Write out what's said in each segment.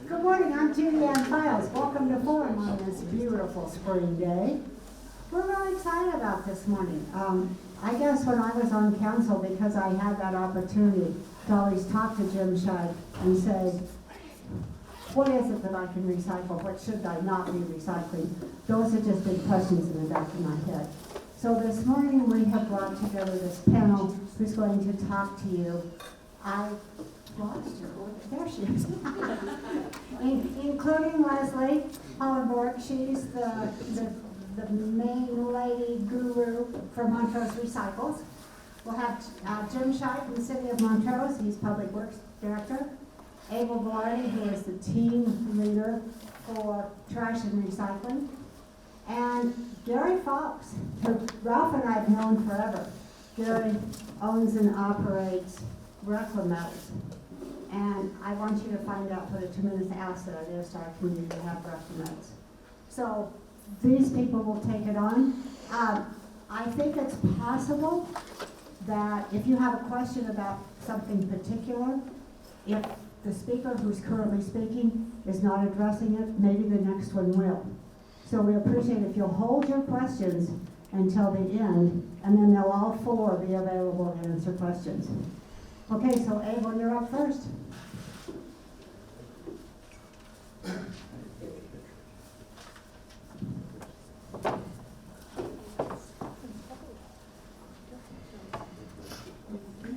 Good morning, I'm Judy Ann Files. Welcome to Forum on this beautiful spring day. We're really excited about this morning. I guess when I was on council, because I had that opportunity to always talk to Jim Scheid and say, what is it that I can recycle? What should I not be recycling? Those have just been questions in the back of my head. So this morning we have brought together this panel who's going to talk to you. I lost her. There she is. Including Lesley Hallenborg. She's the main lady guru for Montrose Recycles. We'll have Jim Scheid from the City of Montrose. He's Public Works Director. Velarde, who is the team leader for trash and recycling. And Gary Fox, who Ralph and I have known forever. Gary owns and operates Recla metals. And I want you to find out what a tremendous asset it is to our community to have Recla metals. So these people will take it on. I think it's possible that if you have a question about something particular, if the speaker who's currently speaking is not addressing it, maybe the next one will. So we appreciate if you'll hold your questions until the end, and then they'll all four be available to answer questions. Okay, so Abel, you're up first.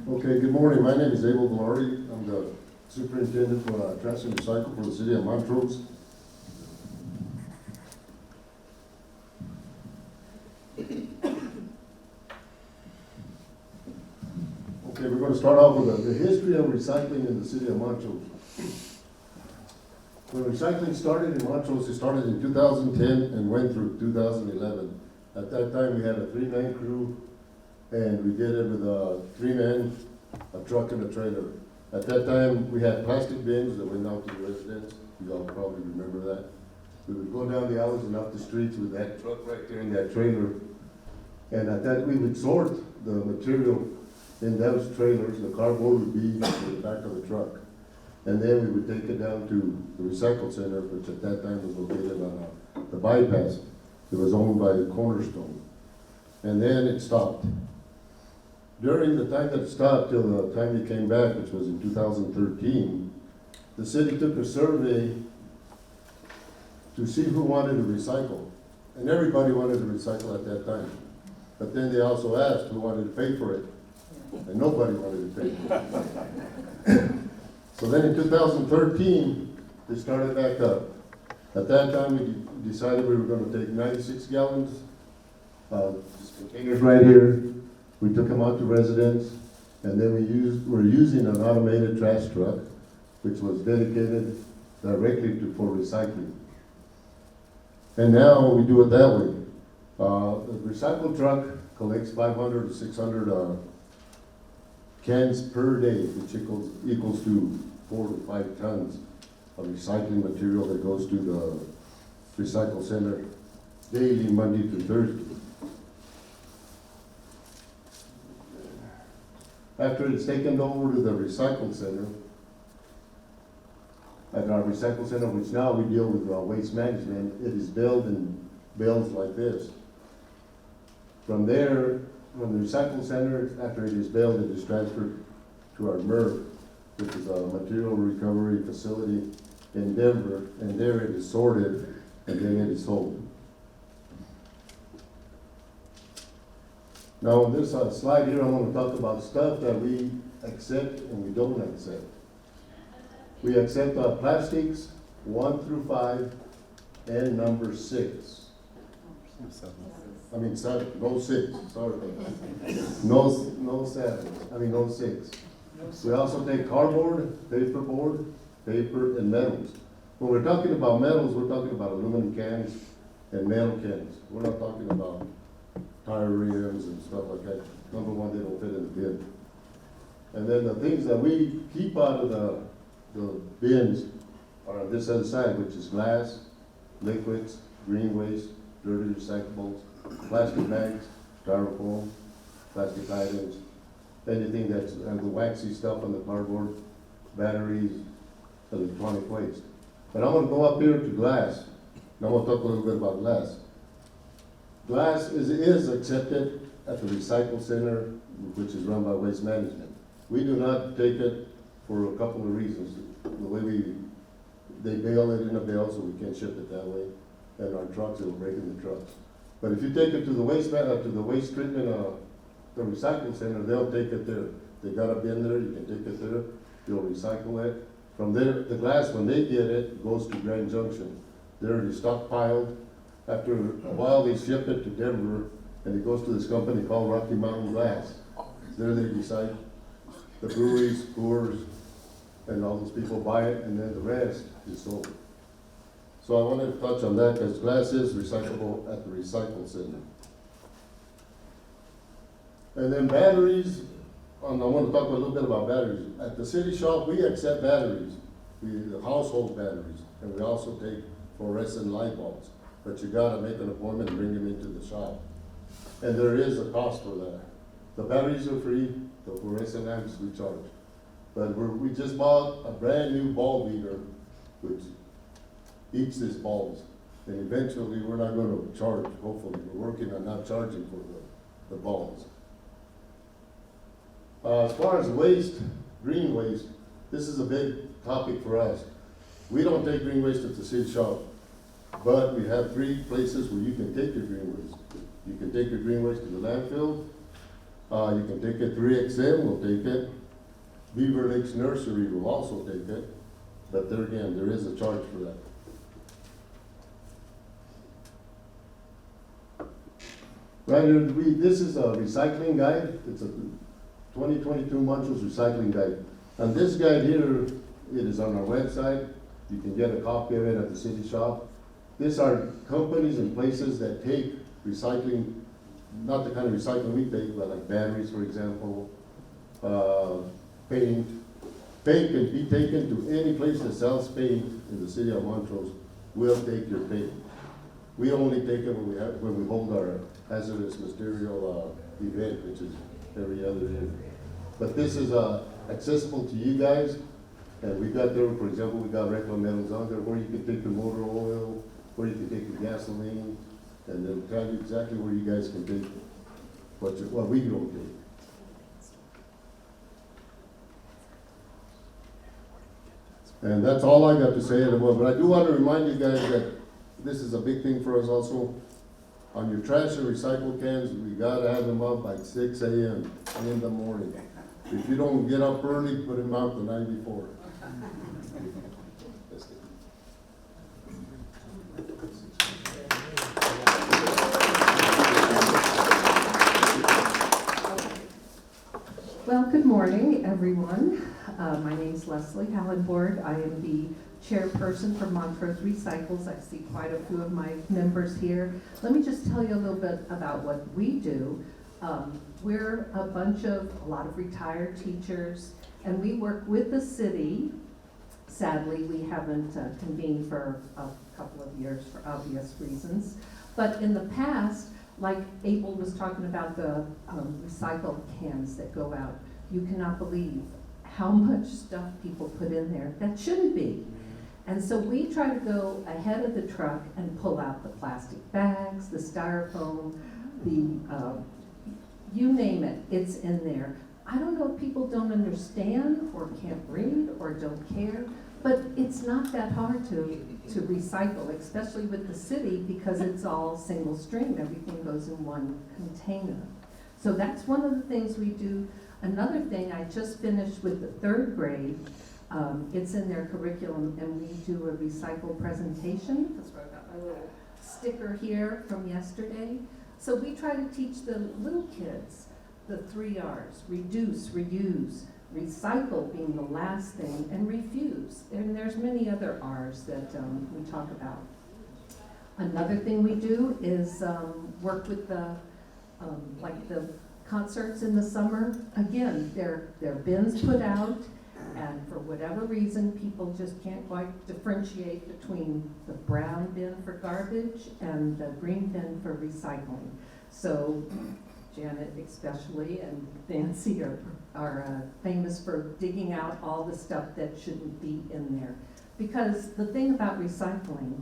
Okay, good morning. My name is Abel Velarde. I'm the superintendent for trash and recycle for the city of Montrose. Okay, we're going to start off with the history of recycling in the city of Montrose. When recycling started in Montrose, it started in 2010 and went through 2011. At that time, we had a 3-man crew, and we did it with 3 men, a truck, and a trailer. At that time, we had plastic bins that went out to the residents. You all probably remember that. We would go down the alleys and up the streets with that truck right there in that trailer. And at that, we would sort the material in those trailers. The cardboard would be in the back of the truck. And then we would take it down to the recycle center, which at that time was located on the bypass. It was owned by Cornerstone. And then it stopped. During the time that it stopped till the time it came back, which was in 2013, the city took a survey to see who wanted to recycle. And everybody wanted to recycle at that time. But then they also asked who wanted to pay for it. And nobody wanted to pay for it. So then in 2013, they started back up. At that time, we decided we were going to take 96 gallons, these containers right here. We took them out to residents, and then we're using an automated trash truck, which was dedicated directly for recycling. And now we do it that way. The recycle truck collects 500 to 600 cans per day, which equals to 4 to 5 tons of recycling material that goes to the recycle center daily, Monday through Thursday. After it's taken over to the recycle center, at our recycle center, which now we deal with waste management, it is billed in bills like this. From there, from the recycle center, after it is billed, it is transferred to our MRF, which is a material recovery facility in Denver, and there it is sorted, and then it is sold. Now, on this slide here, I want to talk about stuff that we accept and we don't accept. We accept plastics 1 through 5 and number 6. I mean 7, no 6, sorry. No 7, no 6. We also take cardboard, paperboard, paper, and metals. When we're talking about metals, we're talking about aluminum cans and metal cans. We're not talking about tire rims and stuff like that. Number one, they don't fit in the bin. And then the things that we keep out of the bins are on this other side, which is glass, liquids, green waste, dirty recyclables, plastic bags, styrofoam, plastic items, anything that's the waxy stuff on the cardboard, batteries, electronic waste. But I'm gonna go up here to glass, and I'm gonna talk a little bit about glass. Glass is accepted at the recycle center, which is run by Waste Management. We do not take it for a couple of reasons. The way they bail it in a bale, so we can't ship it that way, and our trucks, it'll break in the trucks. But if you take it to the waste treatment, the recycle center, they'll take it there. They got a bin there, you can take it there, they'll recycle it. From there, the glass, when they get it, goes to Grand Junction. They're already stockpiled. After a while, they ship it to Denver, and it goes to this company called Rocky Mountain Glass. There they recycle. The breweries, pours, and all those people buy it, and then the rest is sold. So I wanted to touch on that, because glass is recyclable at the recycle center. And then batteries, I want to talk a little bit about batteries. At the city shop, we accept batteries, the household batteries, and we also take fluorescent light bulbs. But you gotta make an appointment and bring them into the shop. And there is a cost for that. The batteries are free, the fluorescent lamps we charge. But we just bought a brand new bulb heater, which eats these bulbs. And eventually, we're not gonna charge, hopefully. We're working on not charging for the bulbs. As far as waste, green waste, this is a big topic for us. We don't take green waste at the city shop, but we have 3 places where you can take your green waste. You can take your green waste to the landfill. You can take it, 3XM will take it. Beaver Lakes Nursery will also take it. But there again, there is a charge for that. Right here, this is a recycling guide. It's a 2022 Montrose recycling guide. And this guide here, it is on our website. You can get a copy of it at the city shop. These are companies and places that take recycling, not the kind of recycling we take, but like batteries, for example, paint. Paint can be taken to any place that sells paint in the city of Montrose. We'll take your paint. We only take it when we hold our hazardous material event, which is every other year. But this is accessible to you guys, and we got there, for example, we got Recla metals on there, where you can take your motor oil, where you can take your gasoline, and they'll tell you exactly where you guys can take what we don't take. And that's all I got to say at the moment. But I do want to remind you guys that this is a big thing for us also. On your trash and recycle cans, we gotta have them up by 6 a.m. in the morning. If you don't get up early, put them out the night before. Well, good morning, everyone. My name is Lesley Hallenborg. I am the chairperson for Montrose Recycles. I see quite a few of my members here. Let me just tell you a little bit about what we do. We're a lot of retired teachers, and we work with the city. Sadly, we haven't convened for a couple of years for obvious reasons. But in the past, like Abel was talking about the recycled cans that go out, you cannot believe how much stuff people put in there that shouldn't be. And so we try to go ahead of the truck and pull out the plastic bags, the styrofoam, you name it, it's in there. I don't know if people don't understand or can't read or don't care, but it's not that hard to recycle, especially with the city, because it's all single stream. Everything goes in one container. So that's one of the things we do. Another thing, I just finished with the 3rd grade. It's in their curriculum, and we do a recycle presentation. That's where I got my little sticker here from yesterday. So we try to teach the little kids the 3 R's: reduce, reuse, recycle being the last thing, and refuse. And there's many other R's that we talk about. Another thing we do is work with the concerts in the summer. Again, there are bins put out, and for whatever reason, people just can't quite differentiate between the brown bin for garbage and the green bin for recycling. So Janet especially and Nancy are famous for digging out all the stuff that shouldn't be in there. Because the thing about recycling,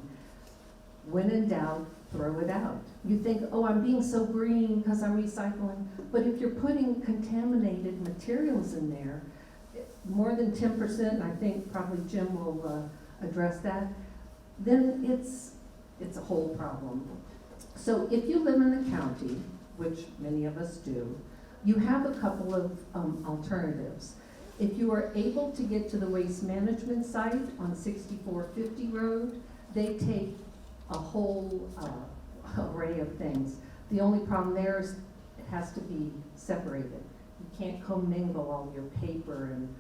when in doubt, throw it out. You think, oh, I'm being so green because I'm recycling, but if you're putting contaminated materials in there, more than 10%, and I think probably Jim will address that, then it's a whole problem. So if you live in the county, which many of us do, you have a couple of alternatives. If you are able to get to the waste management site on 6450 Road, they take a whole array of things. The only problem there is it has to be separated. You can't commingle all your paper and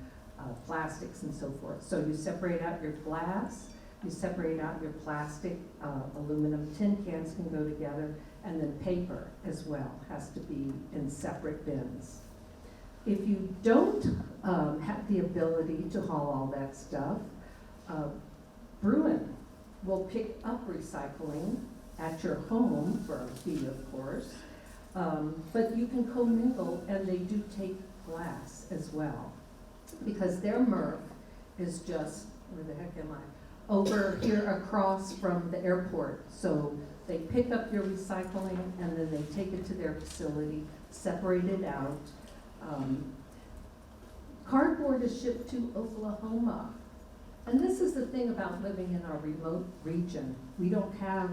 plastics and so forth. So you separate out your glass, you separate out your plastic, aluminum, tin cans can go together, and then paper as well has to be in separate bins. If you don't have the ability to haul all that stuff, Bruin will pick up recycling at your home for a fee, of course, but you can commingle, and they do take glass as well, because their MRF is just, where the heck am I? Over here across from the airport. So they pick up your recycling and then they take it to their facility, separate it out. Cardboard is shipped to Oklahoma. And this is the thing about living in our remote region. We don't have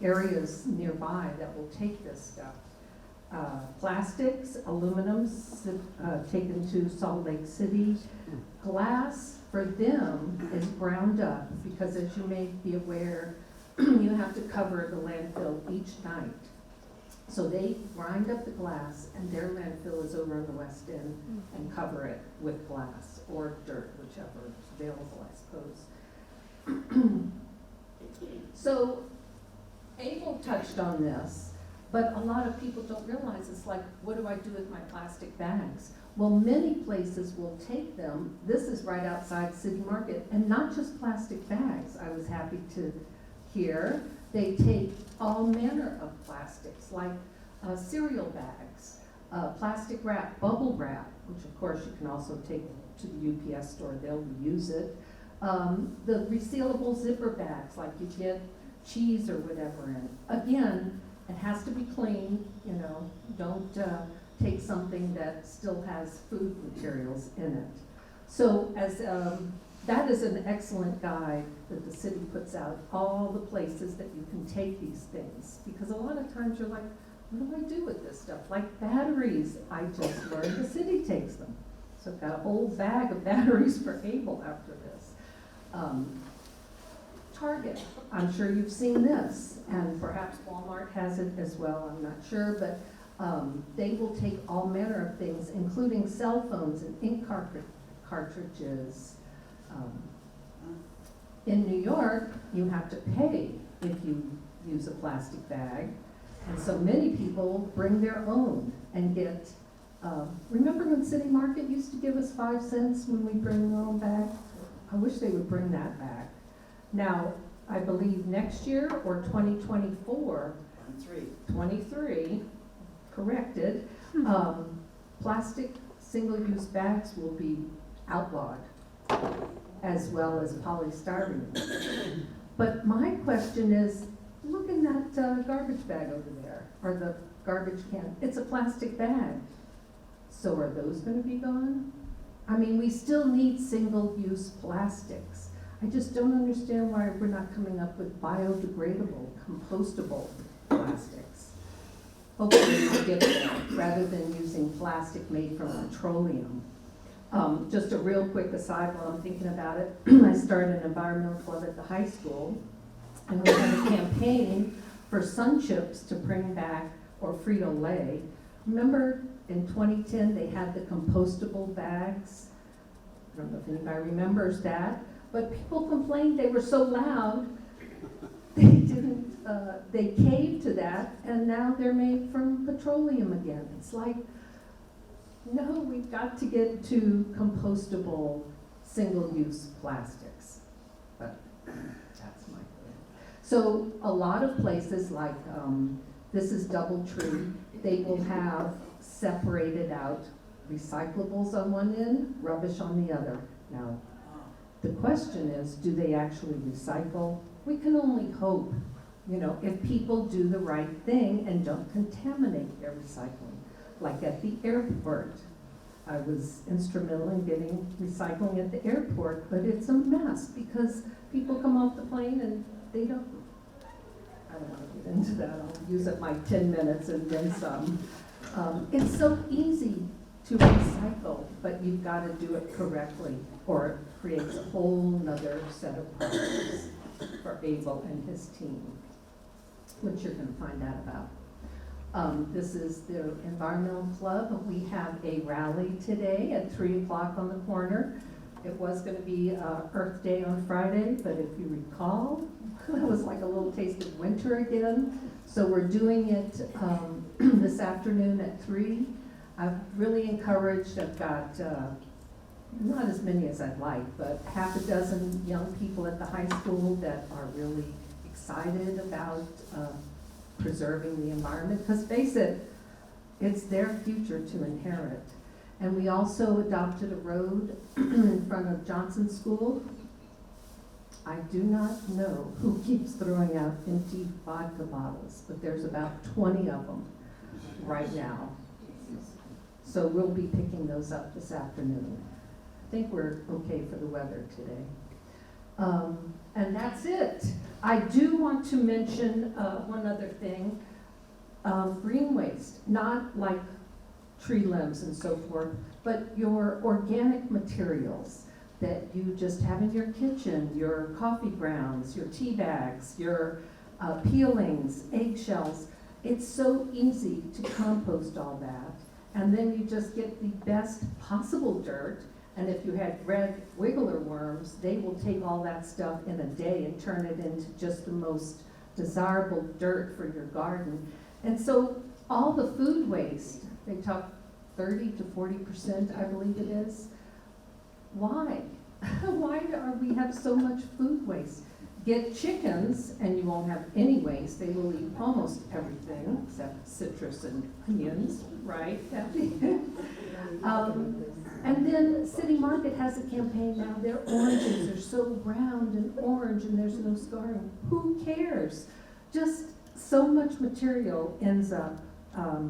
areas nearby that will take this stuff. Plastics, aluminums taken to Salt Lake City. Glass, for them, is ground up because, as you may be aware, you have to cover the landfill each night. So they grind up the glass, and their landfill is over in the West End, and cover it with glass or dirt, whichever is available, I suppose. So Abel touched on this, but a lot of people don't realize, it's like, what do I do with my plastic bags? Well, many places will take them. This is right outside City Market, and not just plastic bags. I was happy to hear they take all manner of plastics, like cereal bags, plastic wrap, bubble wrap, which of course you can also take to the UPS store, they'll reuse it. The resealable zipper bags, like you get cheese or whatever in. Again, it has to be clean, you know, don't take something that still has food materials in it. So as that is an excellent guide that the city puts out, all the places that you can take these things. Because a lot of times you're like, what do I do with this stuff? Like batteries, I just learned the city takes them. So I've got a whole bag of batteries for Abel after this. Target, I'm sure you've seen this, and perhaps Walmart has it as well, I'm not sure, but they will take all manner of things, including cell phones and ink cartridges. In New York, you have to pay if you use a plastic bag, and so many people bring their own and get, remember when City Market used to give us 5 cents when we bring our own bag? I wish they would bring that back. Now, I believe next year or 2024, 23, corrected, plastic single-use bags will be outlawed, as well as polystyrene. But my question is, look in that garbage bag over there, or the garbage can. It's a plastic bag. So are those going to be gone? I mean, we still need single-use plastics. I just don't understand why we're not coming up with biodegradable, compostable plastics. Hopefully we'll get there, rather than using plastic made from petroleum. Just a real quick aside while I'm thinking about it. I started an environmental club at the high school, and we had a campaign for Sun Chips to bring back, or Frito-Lay. Remember in 2010 they had the compostable bags? I don't know if anybody remembers that, but people complained they were so loud, they caved to that, and now they're made from petroleum again. It's like, no, we've got to get to compostable, single-use plastics. But that's my thing. So a lot of places like, this is Doubletree, they will have separated out recyclables on one end, rubbish on the other. Now, The question is, do they actually recycle? We can only hope, if people do the right thing and don't contaminate their recycling. Like at the airport, I was instrumental in getting recycling at the airport, but it's a mess because people come off the plane and they don't, I don't want to get into that, I'll use up my 10 minutes and then some. It's so easy to recycle, but you've got to do it correctly, or it creates a whole nother set of problems for Abel and his team, which you're going to find out about. This is the Environmental Club. We have a rally today at 3 o'clock on the corner. It was going to be Earth Day on Friday, but if you recall, it was like a little taste of winter again. So we're doing it this afternoon at 3. I've really encouraged, I've got not as many as I'd like, but half a dozen young people at the high school that are really excited about preserving the environment, because face it, it's their future to inherit. And we also adopted a road in front of Johnson School. I do not know who keeps throwing out empty vodka bottles, but there's about 20 of them right now. So we'll be picking those up this afternoon. I think we're okay for the weather today. And that's it. I do want to mention one other thing. Green waste, not like tree limbs and so forth, but your organic materials that you just have in your kitchen, your coffee grounds, your tea bags, your peelings, eggshells. It's so easy to compost all that. And then you just get the best possible dirt. And if you had red wiggler worms, they will take all that stuff in a day and turn it into just the most desirable dirt for your garden. And so all the food waste, they talk 30 to 40%, I believe it is. Why? Why do we have so much food waste? Get chickens and you won't have any waste. They will eat almost everything except citrus and onions, right? And then City Market has a campaign now. Their oranges are so round and orange and there's no scarring. Who cares? Just so much material ends up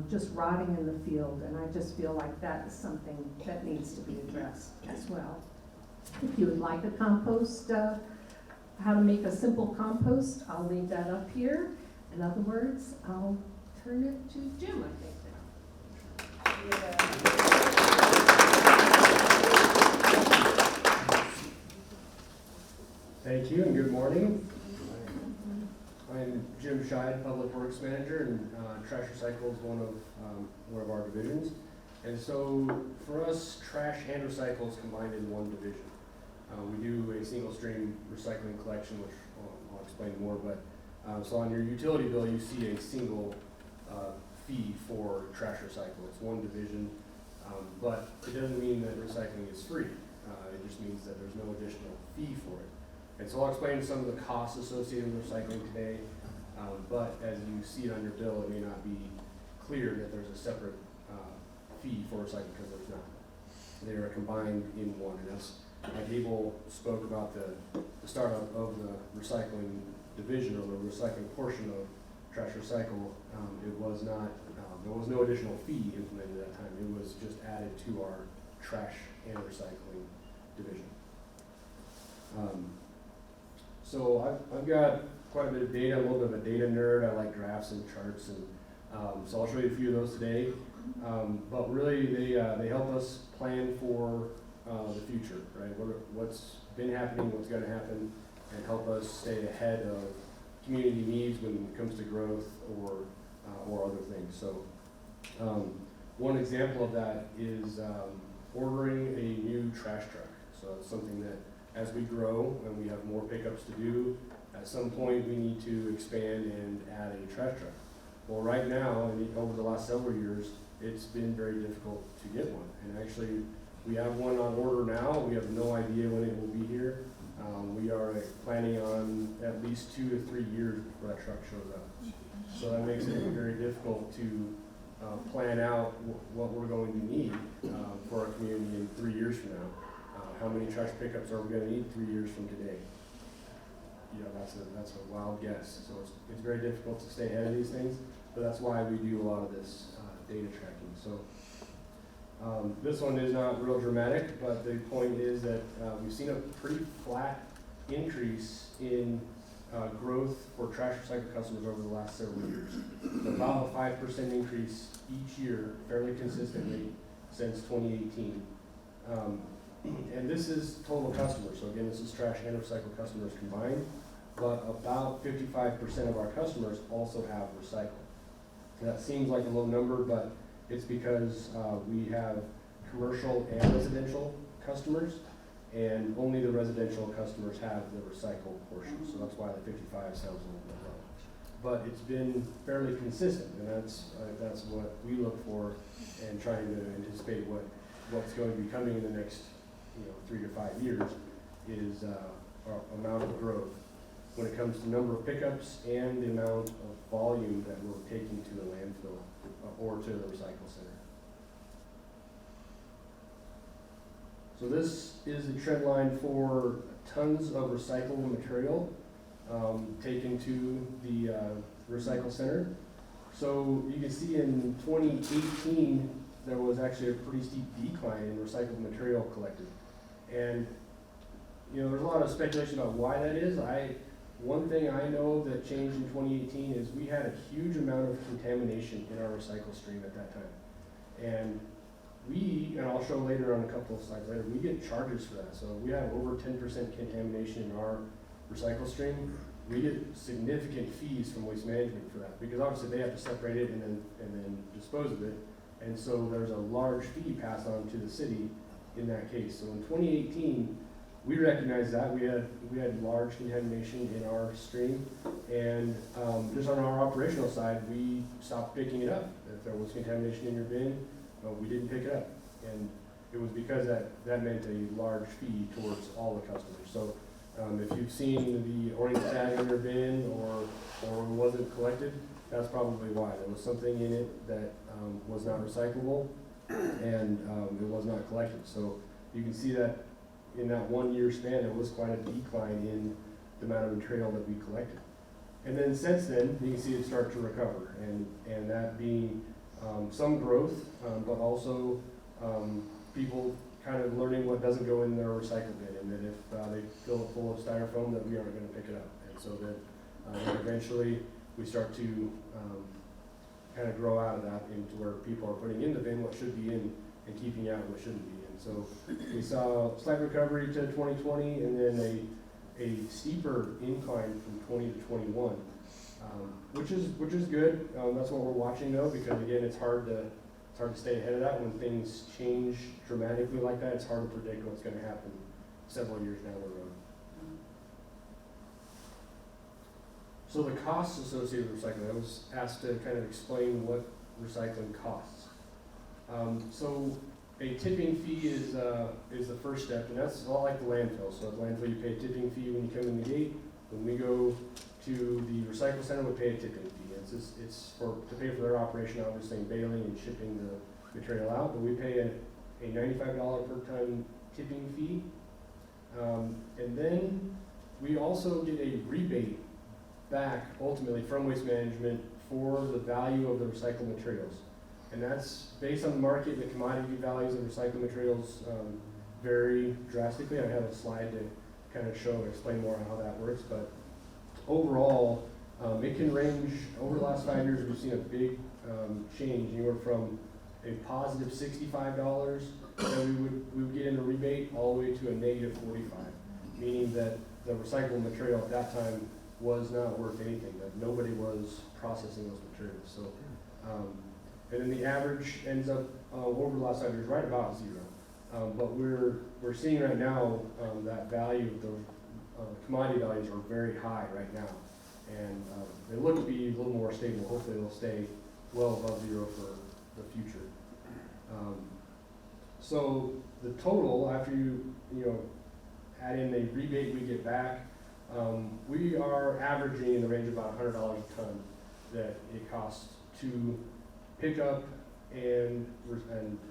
just rotting in the field, and I just feel like that is something that needs to be addressed as well. If you would like a compost, how to make a simple compost, I'll leave that up here. In other words, I'll turn it to Jim, I think now. Thank you and good morning. I'm Jim Scheid, Public Works Manager, and trash recycle is one of our divisions. And so for us, trash and recycle is combined in one division. We do a single stream recycling collection, which I'll explain more, but so on your utility bill you see a single fee for trash recycle. It's one division, but it doesn't mean that recycling is free. It just means that there's no additional fee for it. And so I'll explain some of the costs associated with recycling today, but as you see it on your bill, it may not be clear that there's a separate fee for recycling, because there's not. They are combined in one, and that's, like Abel spoke about the startup of the recycling division, or the recycling portion of trash recycle. It was not, there was no additional fee implemented at that time. It was just added to our trash and recycling division. So I've got quite a bit of data. I'm a little bit of a data nerd. I like graphs and charts, and so I'll show you a few of those today. But really, they help us plan for the future, right? What's been happening, what's going to happen, and help us stay ahead of community needs when it comes to growth or other things. So one example of that is ordering a new trash truck. So it's something that as we grow and we have more pickups to do, at some point we need to expand and add a trash truck. Well, right now, and over the last several years, it's been very difficult to get one. And actually, we have one on order now. We have no idea when it will be here. We are planning on at least 2 to 3 years before that truck shows up. So that makes it very difficult to plan out what we're going to need for our community in 3 years from now. how many trash pickups are we gonna need 3 years from today? You know, that's a wild guess. So it's very difficult to stay ahead of these things, but that's why we do a lot of this data tracking. So this one is not real dramatic, but the point is that we've seen a pretty flat increase in growth for trash recycle customers over the last several years. So about a 5% increase each year, fairly consistently since 2018. And this is total customers. So again, this is trash and recycle customers combined, but about 55% of our customers also have recycle. That seems like a low number, but it's because we have commercial and residential customers, and only the residential customers have the recycle portion. So that's why the 55 sounds a little bit low. But it's been fairly consistent, and that's what we look for, and trying to anticipate what's going to be coming in the next 3 to 5 years is our amount of growth when it comes to number of pickups and the amount of volume that we're taking to the landfill or to the recycle center. So this is the trend line for tons of recyclable material taken to the recycle center. So you can see in 2018, there was actually a pretty steep decline in recycled material collected. And there's a lot of speculation about why that is. One thing I know that changed in 2018 is we had a huge amount of contamination in our recycle stream at that time. And I'll show later on a couple of slides later, we get charges for that. So we have over 10% contamination in our recycle stream. We get significant fees from Waste Management for that, because obviously they have to separate it and then dispose of it. And so there's a large fee passed on to the city in that case. So in 2018, we recognized that we had large contamination in our stream, and just on our operational side, we stopped picking it up. If there was contamination in your bin, we didn't pick it up, and it was because that meant a large fee towards all the customers. So if you've seen the orange tag in your bin or it wasn't collected, that's probably why. There was something in it that was not recyclable, and it was not collected. So you can see that in that 1 year span, there was quite a decline in the amount of material that we collected. And then since then, you can see it start to recover, and that being some growth, but also people kind of learning what doesn't go in their recycle bin, and that if they fill it full of styrofoam, that we aren't going to pick it up. And so that eventually we start to kind of grow out of that into where people are putting in the bin what should be in and keeping out what shouldn't be. And so we saw slight recovery to 2020, and then a steeper incline from 20 to 21, which is good. That's what we're watching though, because again, it's hard to stay ahead of that when things change dramatically like that. It's hard to predict what's going to happen several years down the road. So the costs associated with recycling, I was asked to kind of explain what recycling costs. So a tipping fee is the first step, and that's a lot like the landfill. So at the landfill, you pay a tipping fee when you come in the gate. When we go to the recycle center, we pay a tipping fee. It's to pay for their operation, obviously, in baling and shipping the material out. But we pay a $95 per ton tipping fee, and then we also get a rebate back ultimately from Waste Management for the value of the recycled materials. And that's based on the market. The commodity values of recycled materials vary drastically. I have a slide to kind of show and explain more on how that works. But overall, it can range, over the last 5 years, we've seen a big change, anywhere from a positive $65 that we would get in a rebate all the way to a negative $45, meaning that the recycled material at that time was not worth anything, that nobody was processing those materials. So, and then the average ends up over the last 5 years right about zero. But we're seeing right now that value of the commodity values are very high right now, and they look to be a little more stable. Hopefully they'll stay well above zero for the future. So the total, after you add in the rebate we get back, we are averaging in the range of about $100 a ton that it costs to pick up and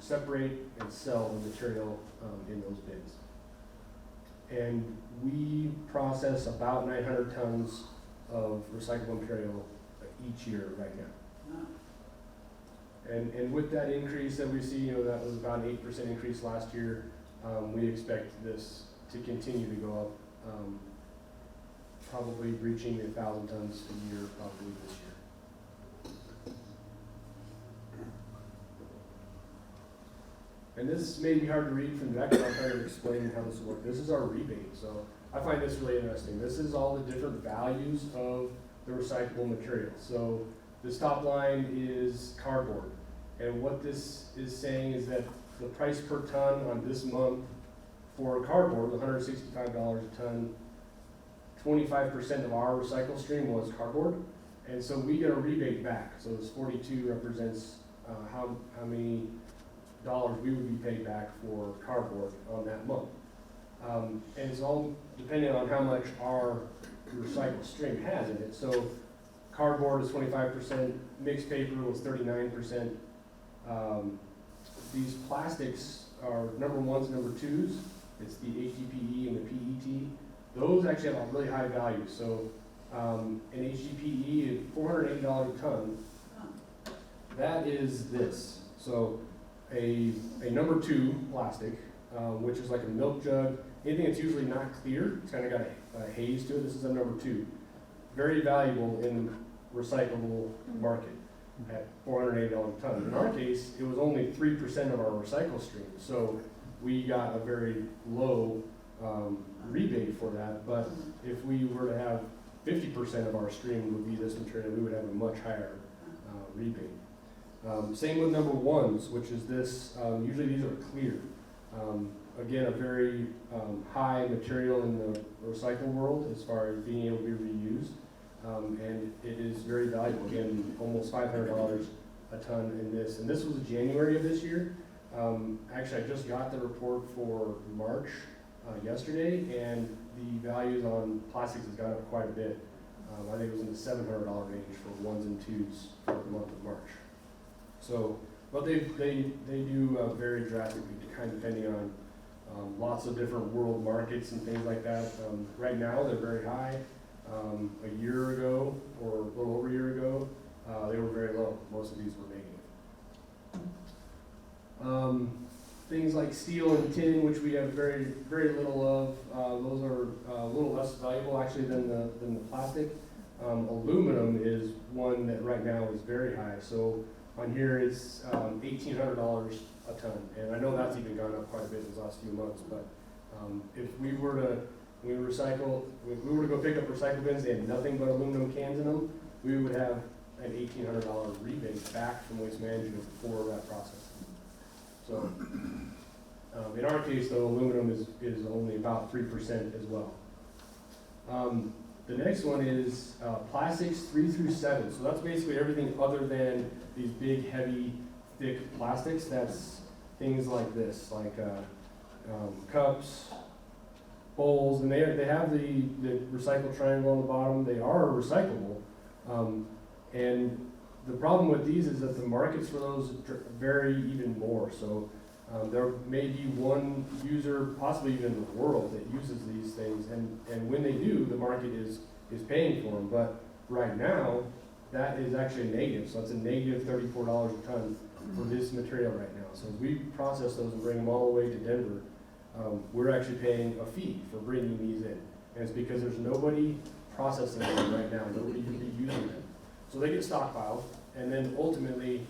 separate and sell the material in those bins. And we process about 900 tons of recyclable material each year right now. And with that increase that we see, that was about an 8% increase last year. We expect this to continue to go up, probably reaching 1,000 tons a year probably this year. And this may be hard to read from Jack, but I'll try to explain how this works. This is our rebate, so I find this really interesting. This is all the different values of the recyclable material. So this top line is cardboard. And what this is saying is that the price per ton on this month for cardboard was $165 a ton. 25% of our recycle stream was cardboard. And so we get a rebate back. So this 42 represents how many dollars we would be paid back for cardboard on that month. And it's all depending on how much our recycled stream has in it. So cardboard is 25%, mixed paper was 39%. These plastics are number ones, number twos. It's the HDPE and the PET. Those actually have a really high value. So an HDPE is $480 a ton. That is this. So a number two plastic, which is like a milk jug, anything that's usually not clear, it's kind of got a haze to it. This is a number two. Very valuable in the recyclable market at $480 a ton. In our case, it was only 3% of our recycle stream. So we got a very low rebate for that. But if we were to have 50% of our stream would be this material, we would have a much higher rebate. Same with number ones, which is this. Usually these are clear. Again, a very high material in the recycle world as far as being able to be reused. And it is very valuable. Again, almost $500 a ton in this. And this was January of this year. Actually, I just got the report for March yesterday, and the values on plastics has gone up quite a bit. I think it was in the $700 range for ones and twos for the month of March. So, but they do vary drastically, kind of depending on lots of different world markets and things like that. Right now, they're very high. A year ago, or a little over a year ago, they were very low. Most of these were negative. Things like steel and tin, which we have very, very little of, those are a little less valuable actually than the plastic. Aluminum is one that right now is very high. So on here it's $1,800 a ton, and I know that's even gone up quite a bit in the last few months. But if we were to go pick up recycle bins, they had nothing but aluminum cans in them, we would have an $1,800 rebate back from Waste Management for that process. So in our case, though, aluminum is only about 3% as well. The next one is plastics 3 through 7. So that's basically everything other than these big, heavy, thick plastics. That's things like this, like cups, bowls, and they have the recycle triangle on the bottom. They are recyclable. And the problem with these is that the markets for those vary even more. So there may be one user, possibly even in the world, that uses these things, and when they do, the market is paying for them. But right now, that is actually negative. So it's a negative $34 a ton for this material right now. So as we process those and bring them all the way to Denver, we're actually paying a fee for bringing these in. And it's because there's nobody processing them right now. Nobody can be using them. So they get stockpiled, and then ultimately,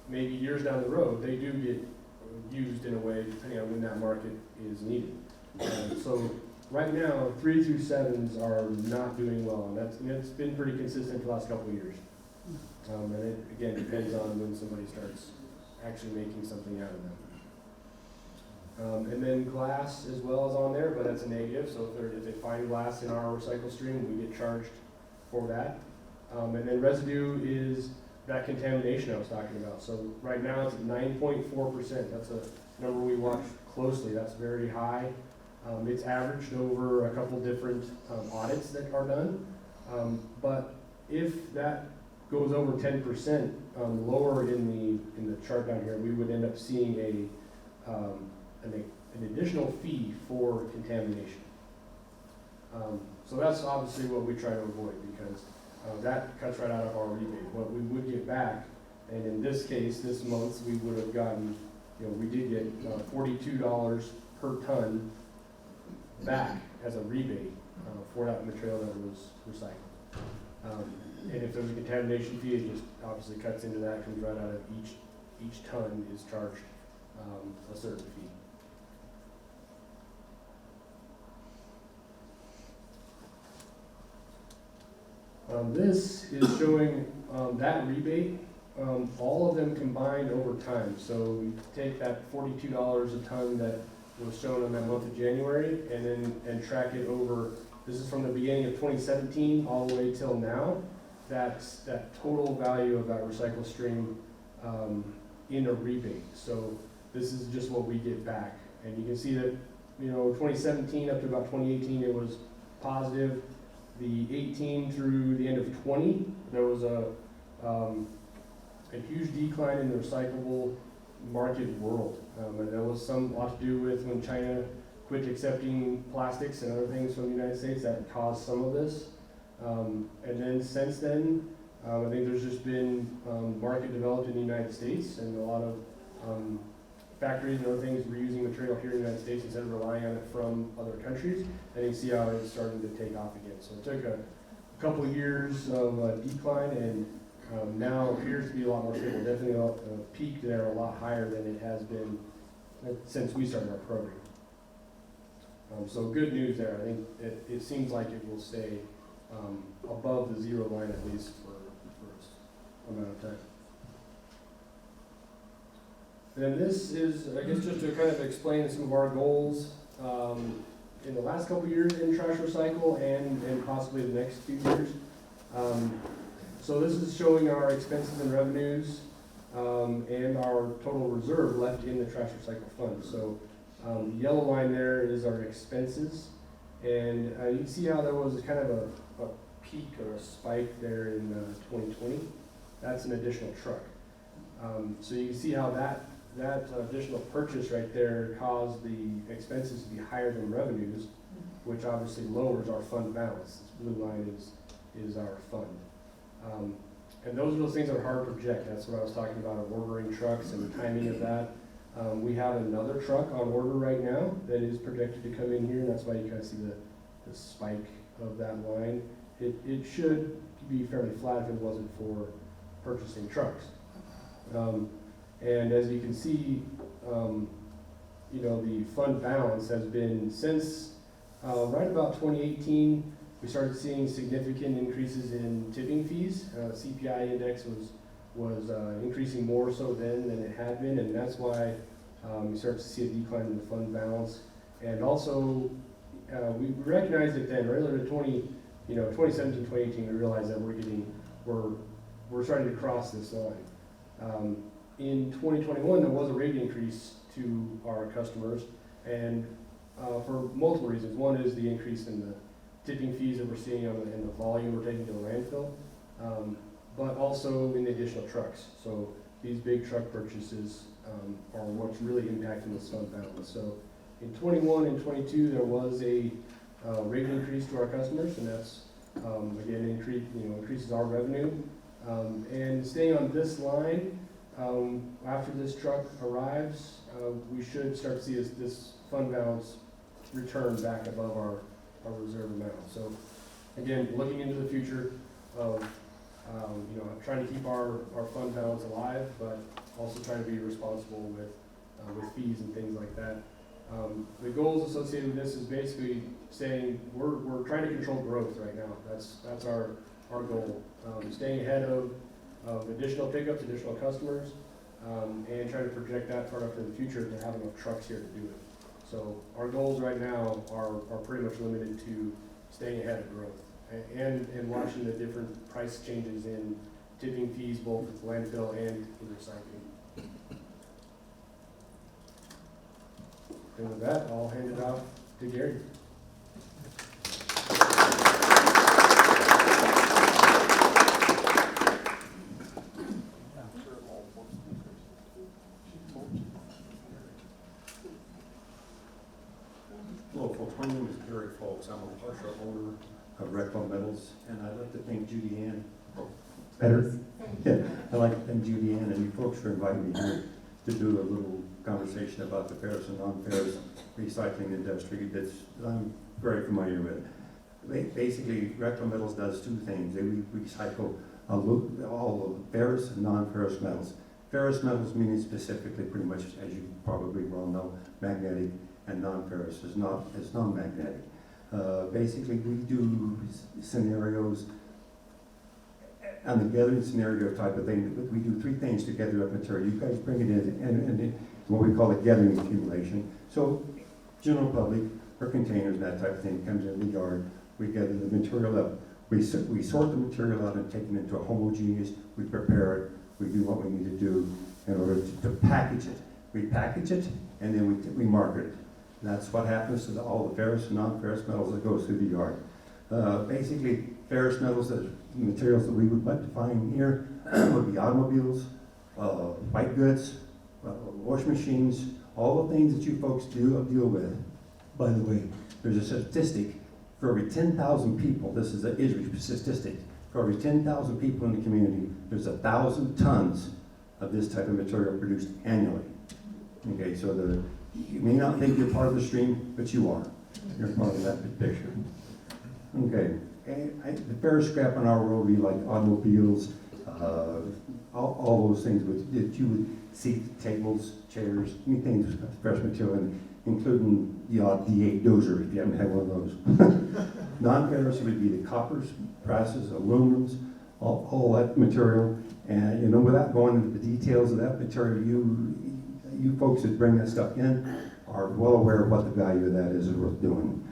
maybe years down the road, they do get used in a way depending on when that market is needed. So right now, 3 through 7s are not doing well, and it's been pretty consistent for the last couple of years. And it, again, depends on when somebody starts actually making something out of them. And then glass as well is on there, but that's a negative. So if they find glass in our recycle stream, we get charged for that. And then residue is that contamination I was talking about. So right now it's at 9.4%. That's a number we watch closely. That's very high. It's averaged over a couple different audits that are done. But if that goes over 10%, lower in the chart down here, we would end up seeing an additional fee for contamination. So that's obviously what we try to avoid, because that cuts right out of our rebate. What we would get back, and in this case, this month, we would have gotten, we did get $42 per ton back as a rebate for that material that was recycled. And if there's a contamination fee, it just obviously cuts into that, comes right out of each ton is charged a certain fee. This is showing that rebate, all of them combined over time. So we take that $42 a ton that was shown in that month of January, and track it over. This is from the beginning of 2017 all the way till now. That's that total value of that recycle stream in a rebate. So this is just what we get back, and you can see that 2017 up to about 2018 it was positive. The 18 through the end of 20, there was a huge decline in the recyclable market world, and that was a lot to do with when China quit accepting plastics and other things from the United States. That caused some of this, and then since then, I think there's just been market developed in the United States, and a lot of factories and other things reusing material here in the United States instead of relying on it from other countries. And you see how it's starting to take off again. So it took a couple of years of decline, and now appears to be a lot more stable. Definitely peaked there a lot higher than it has been since we started our program. So good news there. I think it seems like it will stay above the zero line at least for an amount of time. And then this is, I guess, just to kind of explain some of our goals in the last couple of years in trash recycle and possibly the next few years. So this is showing our expenses and revenues and our total reserve left in the trash recycle fund. So the yellow line there is our expenses, and you can see how there was kind of a peak or a spike there in 2020. That's an additional truck. So you can see how that additional purchase right there caused the expenses to be higher than revenues, which obviously lowers our fund balance. This blue line is our fund. And those are those things that are hard to project. That's what I was talking about, of ordering trucks and the timing of that. We have another truck on order right now that is projected to come in here, and that's why you kind of see the spike of that line. It should be fairly flat if it wasn't for purchasing trucks. And as you can see, the fund balance has been since right about 2018, we started seeing significant increases in tipping fees. CPI index was increasing more so then than it had been, and that's why we started to see a decline in the fund balance. And also, we recognized it then, earlier in 2017, 2018, we realized that we're starting to cross this line. In 2021, there was a rate increase to our customers, and for multiple reasons. One is the increase in the tipping fees that we're seeing in the volume we're taking to the landfill, but also in the additional trucks. So these big truck purchases are what's really impacting the fund balance. So in 21 and 22, there was a rate increase to our customers, and that's again increases our revenue. And staying on this line, after this truck arrives, we should start to see this fund balance return back above our reserve amount. So again, looking into the future of trying to keep our fund balance alive, but also trying to be responsible with fees and things like that. The goals associated with this is basically saying we're trying to control growth right now. That's our goal. Staying ahead of additional pickups, additional customers, and trying to project that far up to the future to have enough trucks here to do it. So our goals right now are pretty much limited to staying ahead of growth and watching the different price changes in tipping fees, both with landfill and in recycling. And with that, I'll hand it off to Gary. Hello, folks. My name is Gary Folks. I'm a partial Better? Yeah, I'd like to thank Judy Ann and you folks for inviting me here to do a little conversation about the ferrous and non-ferrous recycling industry that I'm very familiar with. Basically, Recla Metals does two things. They recycle all of ferrous and non-ferrous metals. Ferrous metals meaning specifically, pretty much, as you probably well know, magnetic, and non-ferrous is non-magnetic. Basically, we do scenarios on the gathering scenario type of thing. We do three things to gather up material. You guys bring it in, and what we call a gathering accumulation. So, general public or containers, that type of thing, comes in the yard. We gather the material up. We sort the material out and take it into a homogeneous. We prepare it. We do what we need to do in order to package it. We package it, and then we market it. That's what happens to all the ferrous and non-ferrous metals that goes through the yard. Basically, ferrous metals, the materials that we would like to find here would be automobiles, white goods, wash machines, all the things that you folks deal with. By the way, there's a statistic for every 10,000 people, this is an Israeli statistic, for every 10,000 people in the community, there's 1,000 tons of this type of material produced annually. Okay, so you may not think you're part of the stream, but you are. You're part of that picture. Okay, the ferrous scrap in our world would be like automobiles, all those things that you would see, tables, chairs, any things with ferrous material in, including the odd D8 dozer if you haven't had one of those. Non-ferrous would be the coppers, brasses, aluminums, all that material. And without going into the details of that material, you folks that bring that stuff in are well aware of what the value of that is worth doing.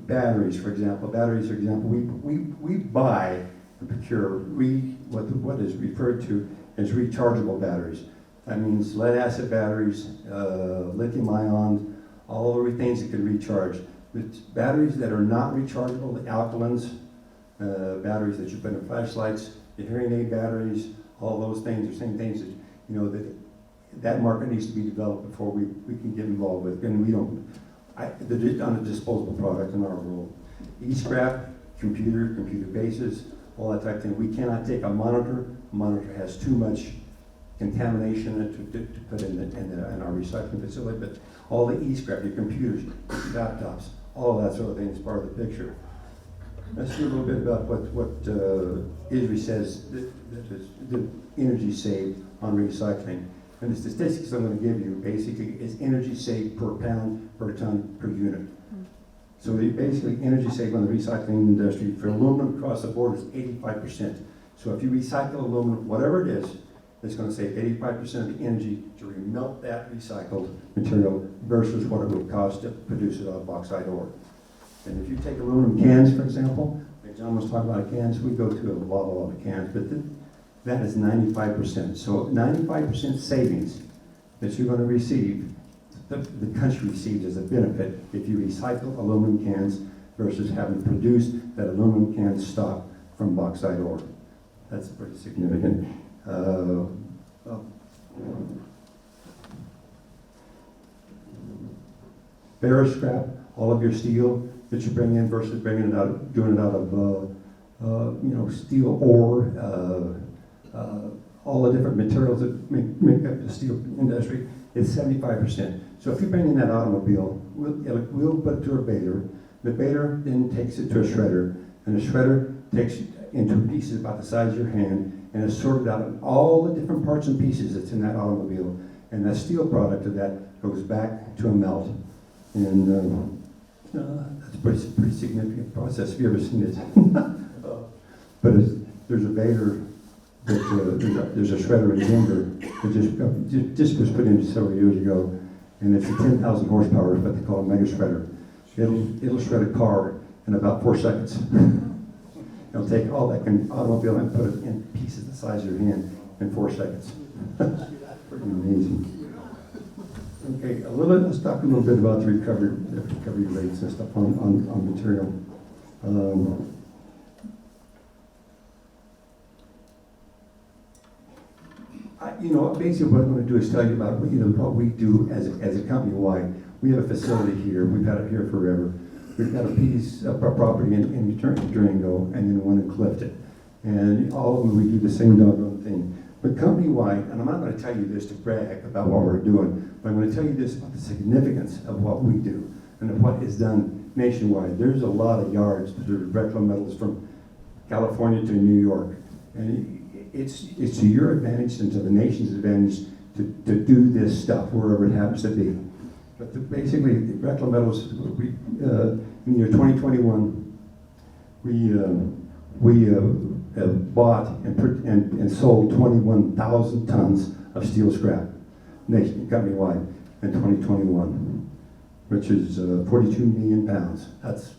Batteries, for example. We buy and procure what is referred to as rechargeable batteries. That means lead acid batteries, lithium ion, all of the things that can recharge. With batteries that are not rechargeable, the alkalins, batteries that you put in flashlights, the hearing aid batteries, all those things are same things that that market needs to be developed before we can get involved with. And we don't. They're on a disposable product in our world. E-scrap, computer bases, all that type of thing. We cannot take a monitor. A monitor has too much contamination in it to put in our recycling facility. But all the e-scrap, your computers, laptops, all of that sort of thing is part of the picture. Let's do a little bit about what ISRI says that is the energy saved on recycling. And the statistics I'm going to give you basically is energy saved per pound, per ton, per unit. So basically energy saved on the recycling industry for aluminum across the board is 85%. So if you recycle aluminum, whatever it is, it's going to save 85% of the energy to remelt that recycled material versus what it would cost to produce it out of bauxite ore. And if you take aluminum cans, for example, like John was talking about cans, we go to a lot of cans, but that is 95%. So 95% savings that you're going to receive, the country receives as a benefit if you recycle aluminum cans versus having to produce that aluminum can stock from bauxite ore. That's pretty significant. Ferrous scrap, all of your steel that you bring in versus doing it out of steel ore, all the different materials that make up the steel industry, is 75%. So if you bring in that automobile, we'll put it to a baler. The baler then takes it to a shredder, and the shredder takes it into pieces about the size of your hand, and it's sorted out of all the different parts and pieces that's in that automobile. And that steel product of that goes back to a melt. And that's a pretty significant process if you've ever seen it. But there's a baler, there's a shredder in Denver that just was put in several years ago, and it's a 10,000 horsepower, is what they call a mega shredder. It'll shred a car in about 4 seconds. It'll take all that automobile and put it in pieces the size of your hand in 4 seconds. Pretty amazing. Okay, let's talk a little bit about the recovery rates and stuff on material. Basically what I'm going to do is tell you about what we do as a company. Why we have a facility here. We've had it here forever. we've got a piece of property in Durango and then one in Clifton. And all of them, we do the same doggone thing. But company-wide, and I'm not gonna tell you this to brag about what we're doing, but I'm gonna tell you this about the significance of what we do and of what is done nationwide. There's a lot of yards that are Recla metals from California to New York. And it's to your advantage and to the nation's advantage to do this stuff wherever it happens to be. But basically, Recla metals, in the year 2021, we bought and sold 21,000 tons of steel scrap company-wide in 2021, which is 42 million pounds. That's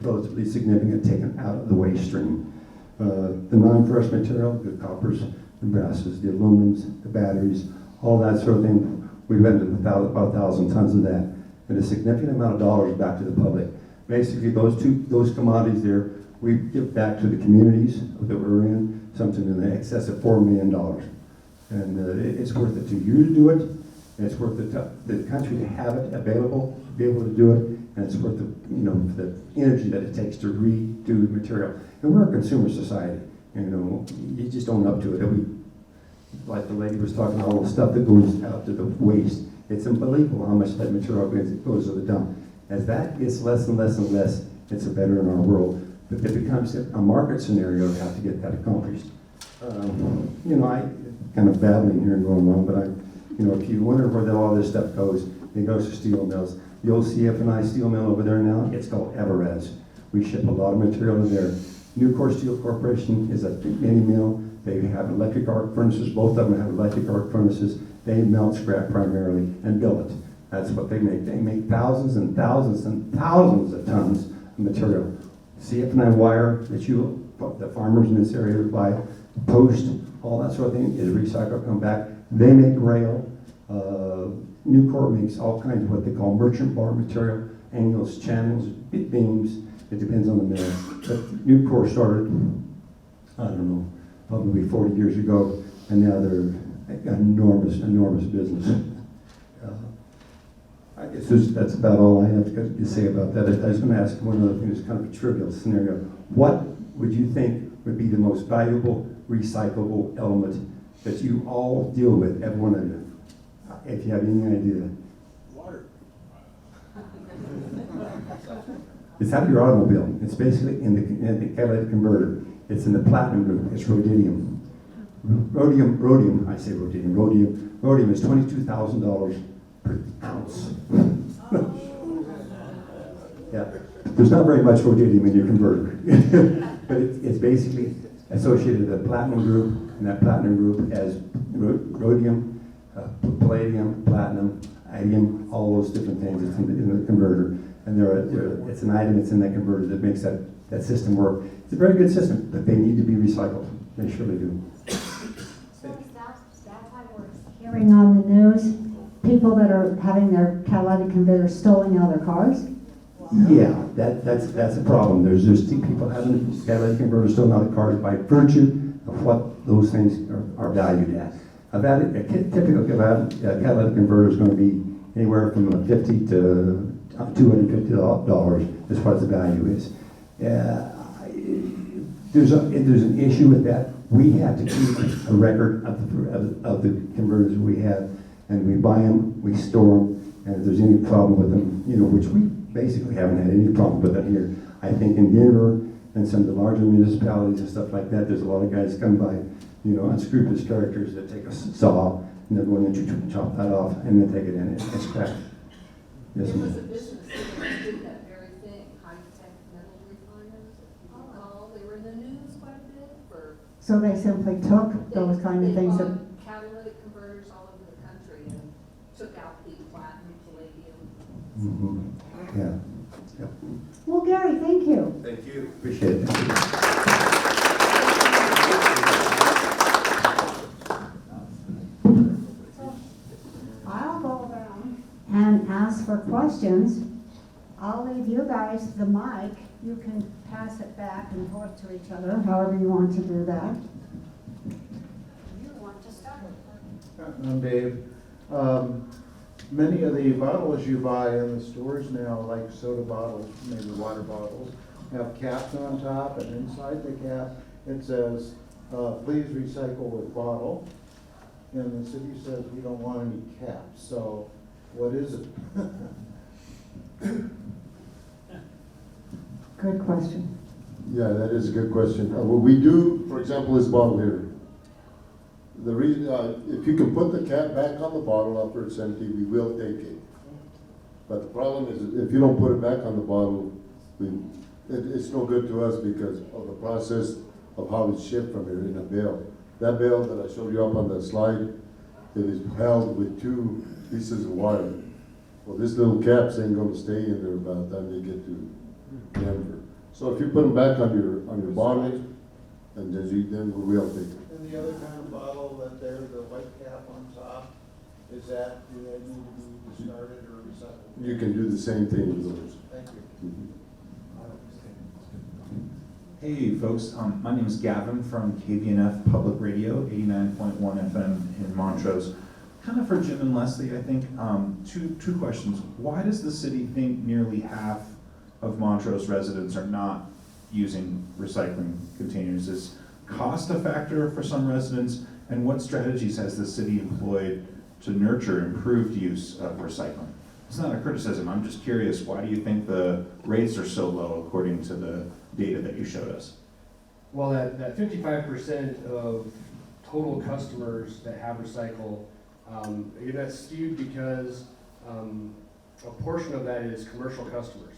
relatively significant taken out of the waste stream. The non-ferrous material, the coppers, the brasses, the aluminums, the batteries, all that sort of thing, we rented about 1,000 tons of that, and a significant amount of dollars back to the public. Basically, those commodities there, we give back to the communities that we're in, something in the excess of $4 million. And it's worth it to you to do it, and it's worth it to the country to have it available, to be able to do it, and it's worth the energy that it takes to redo material. And we're a consumer society, you just own up to it. Like the lady was talking about all the stuff that goes out to the waste. It's unbelievable how much that material goes to the dump. As that gets less and less and less, it's a better in our world. But it becomes a market scenario to have to get that accomplished. I kind of babbling here and going on, but if you wonder where all this stuff goes, it goes to steel mills. The old CF&I steel mill over there now, it's called Everez. We ship a lot of material to there. Nucor Steel Corporation is a mini mill. They have electric arc furnaces. Both of them have electric arc furnaces. They melt scrap primarily and billet. That's what they make. They make thousands and thousands and thousands of tons of material. CF&I wire that the farmers in this area would buy, post, all that sort of thing is recycled, come back. They make rail. Nucor makes all kinds of what they call merchant bar material, angles, channels, beams. It depends on the mill. But Nucor started, I don't know, probably 40 years ago, and now they're an enormous business. I guess that's about all I have to say about that. I was going to ask one other thing, it's kind of a trivial scenario. What would you think would be the most valuable recyclable element that you all deal with, every one of you? If you have any idea. Water. It's out of your automobile. It's basically in the catalytic converter. It's in the platinum group. It's rhodium. Rhodium is $22,000 per ounce. Yeah, there's not very much rhodium in your converter, but it's basically associated with the platinum group, and that platinum group has rhodium, palladium, platinum, iridium, all those different things. It's in the converter, and it's an item that's in that converter that makes that system work. It's a very good system, but they need to be recycled. They surely do. So that's how it works. Hearing on the news, people that are having their catalytic converters stolen out of their cars. Yeah, that's a problem. There's people having catalytic converters stolen out of cars by virtue of what those things are valued at. A typical catalytic converter is going to be anywhere from $50 to $250 as far as the value is. There's an issue with that. We have to keep a record of the converters we have, and we buy them, we store them, and if there's any problem with them, which we basically haven't had any problem with it here. I think in Denver and some of the larger municipalities and stuff like that, there's a lot of guys come by, unscrupulous characters that take a saw and they're going to chop that off and then take it in and scrap. Yes, There ma'am. was a business that did that very thing, high-tech metal refiners, if you recall, they were in the news quite a bit for. So they simply took those kind of things They that, bought catalytic converters all over the country and took out the platinum, palladium. Mm-hmm. Yeah. Yep. well, Gary, thank you. Thank you. Appreciate it. Thank you. I'll go around and ask for questions. I'll leave you guys the mic. You can pass it back and forth to each other, however you want to do that. You want to start? I'm Dave. many of the bottles you buy in the stores now, like soda bottles, maybe water bottles, have caps on top, and inside the cap, it says, please recycle with bottle. And the city says we don't want any caps, so what is it? Good question. Yeah, that is a good question. What we do, for example, this bottle here. The reason, if you can put the cap back on the bottle after it's empty, we will take it. But the problem is, if you don't put it back on the bottle, it's no good to us because of the process of how it's shipped from here in a bale. That bale that I showed you up on the slide, it is held with 2 pieces of wire. Well, this little caps ain't gonna stay in there by the time they get to Denver. So if you put them back on your bottle, and then we will take it. And the other kind of bottle that there's the white cap on top, do they need to be discarded or recycled? You can do the same thing with those. Thank you. Mhm. Hey folks, my name is Gavin from KVNF Public Radio, 89.1 FM in Montrose. Kind of for Jim and Lesley, I think. Two questions. Why does the city think nearly half of Montrose residents are not using recycling containers? Is cost a factor for some residents? And what strategies has the city employed to nurture improved use of recycling? It's not a criticism, I'm just curious, why do you think the rates are so low according to the data that you showed us? Well, that 55% of total customers that have recycle, that's skewed because a portion of that is commercial customers.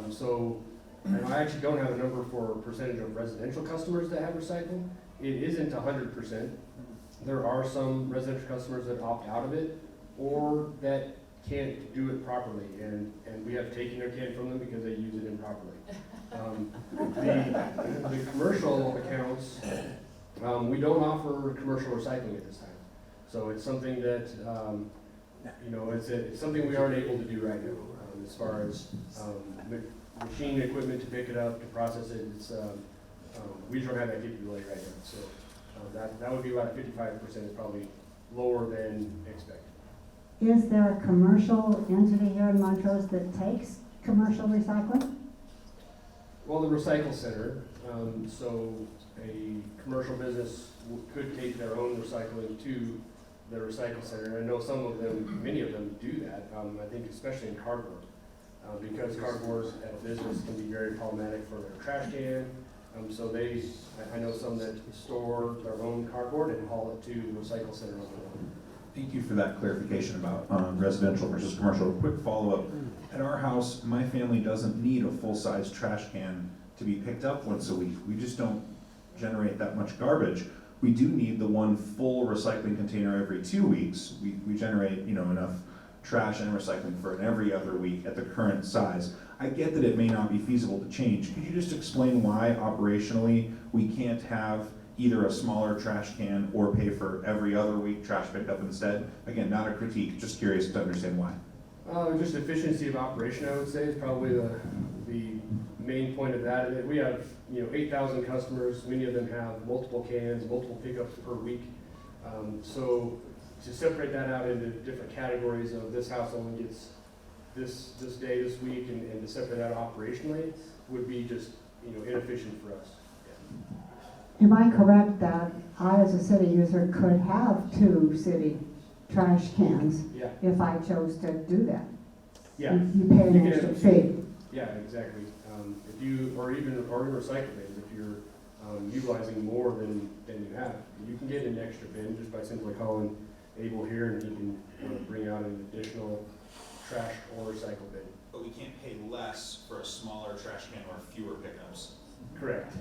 So, and I actually don't have a number for percentage of residential customers that have recycle. It isn't 100%. There are some residential customers that opt out of it or that can't do it properly, and we have taken their can from them because they use it improperly. The commercial accounts, we don't offer commercial recycling at this time. So it's something that, it's something we aren't able to do right now, as far as machine equipment to pick it up, to process it. It's, we just don't have that capability right now. So that would be about 55% is probably lower than expected. Is there a commercial entity here in Montrose that takes commercial recycling? Well, the recycle center, so a commercial business could take their own recycling to the recycle center. I know some of them, many of them do that. I think especially in cardboard, because cardboard at a business can be very problematic for their trash can. So I know some that store their own cardboard and haul it to the recycle center over there. Thank you for that clarification about residential versus commercial. Quick follow-up. At our house, my family doesn't need a full-size trash can to be picked up once a week. We just don't generate that much garbage. We do need the one full recycling container every 2 weeks. We generate, enough trash and recycling for an every other week at the current size. I get that it may not be feasible to change. Could you just explain why operationally we can't have either a smaller trash can or pay for every other week trash pickup instead? Again, not a critique, just curious to understand why. Just efficiency of operation, I would say, is probably the main point of that. We have 8,000 customers. Many of them have multiple cans, multiple pickups per week. So to separate that out into different categories of this house only gets this day, this week, and to separate that operationally would be just inefficient for us. Am I correct that I, as a city user, could have 2 city trash cans Yeah. if I chose to do that? Yeah. You pay You an can extra have- fee. Yeah, exactly. If you, or even recycle bins, if you're utilizing more than you have, you can get an extra bin just by simply calling Abel here, and he can bring out an additional trash or recycle bin. But we can't pay less for a smaller trash can or fewer pickups. Correct.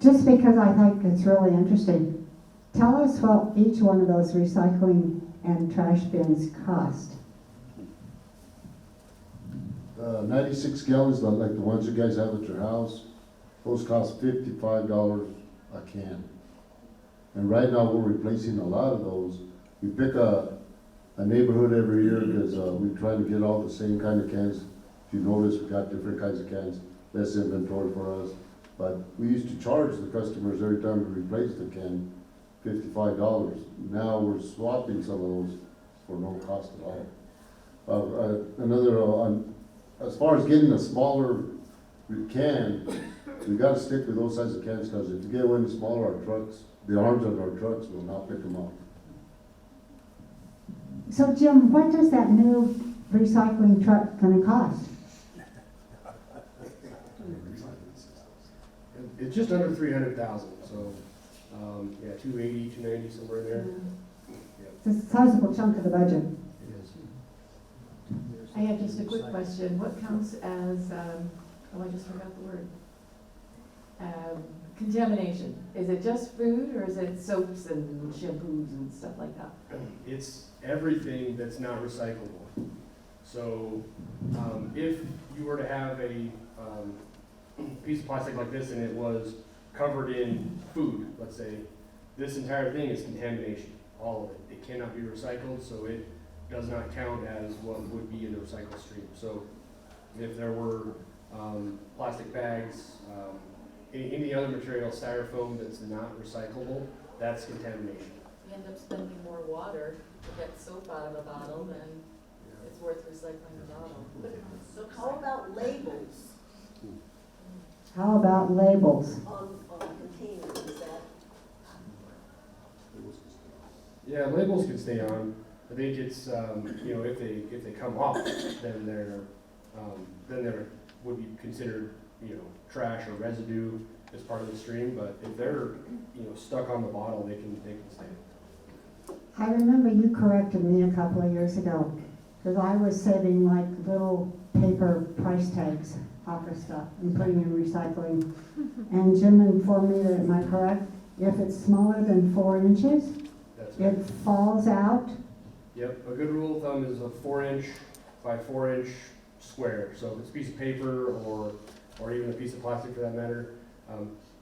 Just because I think it's really interesting, tell us what each one of those recycling and trash bins cost. 96 gallons, like the ones you guys have at your house, those cost $55 a can. And right now, we're replacing a lot of those. We pick a neighborhood every year because we try to get all the same kind of cans. If you notice, we got different kinds of cans, less inventory for us. But we used to charge the customers every time we replaced the can. $55. Now we're swapping some of those for no cost at all. As far as getting a smaller can, we gotta stick with those size of cans, because if you get one smaller, our trucks, the arms of our trucks will not pick them up. So Jim, what does that new recycling truck gonna cost? It's just under 300,000, so, yeah, 280, 290, somewhere there. It's a sizable chunk of the budget. It is. I have just a quick question. What counts as, I just forgot the word. Contamination. Is it just food or is it soaps and shampoos and stuff like that? It's everything that's not recyclable. So, if you were to have a, piece of plastic like this and it was covered in food, let's say, this entire thing is contamination, all of it. It cannot be recycled, so it does not count as what would be in the recycle stream. So if there were plastic bags, any other material, styrofoam that's not recyclable, that's contamination. You end up spending more water to get soap out of a bottle than it's worth recycling the bottle. So how about labels How about labels? on containers, is that? Yeah, labels can stay on. I think it's, if they come off, then there would be considered, trash or residue as part of the stream. But if they're, stuck on the bottle, they can stay. I remember you corrected me a couple of years ago, because I was saving like little paper price tags off of stuff and putting in recycling. And Jim informed me that, am I correct? If it's smaller than 4 inches, That's it right. falls out. Yep, a good rule of thumb is a 4-inch by 4-inch square. So if it's a piece of paper or even a piece of plastic for that matter,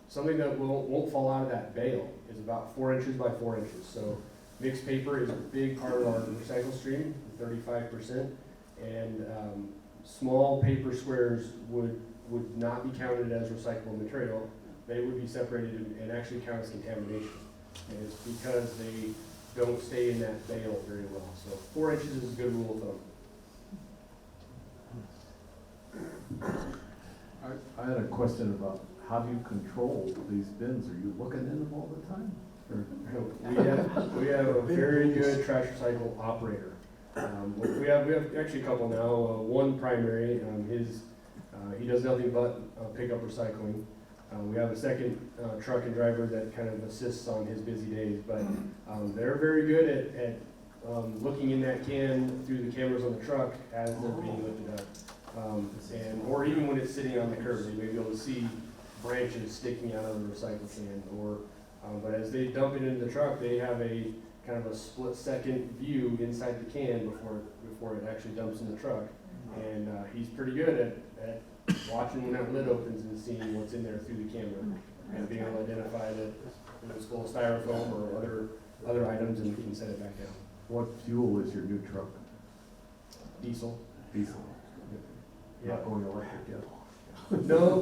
something that won't fall out of that bale is about 4 inches by 4 inches. So mixed paper is a big part of our recycle stream, 35%, and small paper squares would not be counted as recyclable material. They would be separated and actually count as contamination. And it's because they don't stay in that bale very well. So 4 inches is a good rule of thumb. I had a question about how do you control these bins? Are you looking in them all the time? We have a very good trash recycle operator. We have actually a couple now. One primary, he does nothing but pick up recycling. We have a second truck and driver that kind of assists on his busy days, but they're very good at looking in that can through the cameras on the truck as they're being lifted up. Or even when it's sitting on the curb, they may be able to see branches sticking out of the recycle can. But as they dump it into the truck, they have a kind of a split-second view inside the can before it actually dumps in the truck. And he's pretty good at watching when that lid opens and seeing what's in there through the camera and being able to identify that it's full of styrofoam or other items, and we can set it back down. What fuel is your new truck? Diesel. Diesel. Yeah. Not going electric yet? No,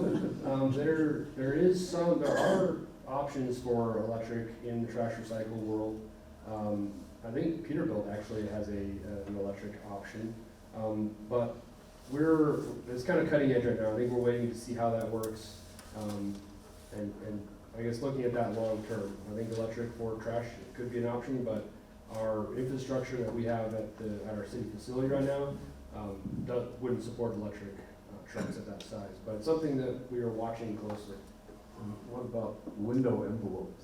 there are options for electric in the trash recycle world. I think Peterbilt actually has an electric option, but it's kind of cutting edge right now. I think we're waiting to see how that works, and I guess looking at that long term, I think electric for trash could be an option, but our infrastructure that we have at our city facility right now wouldn't support electric trucks at that size. But it's something that we are watching closely. What about window envelopes?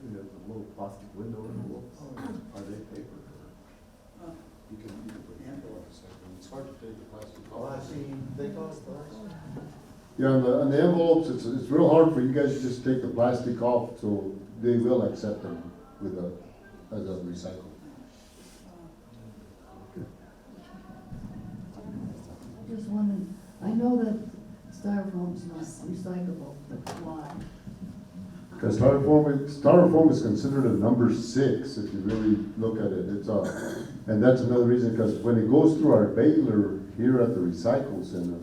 You have the little plastic window envelopes. Are they paper? You can put envelopes, it's hard to take the plastic off. They cost Yeah, on the envelopes, it's real hard for you guys to just take the plastic off, so they will accept them as a recycle. I just wondered, I know that styrofoam's not recyclable, but why? Because styrofoam is considered a number 6 if you really look at it. And that's another reason, because when it goes through our baler here at the recycle center,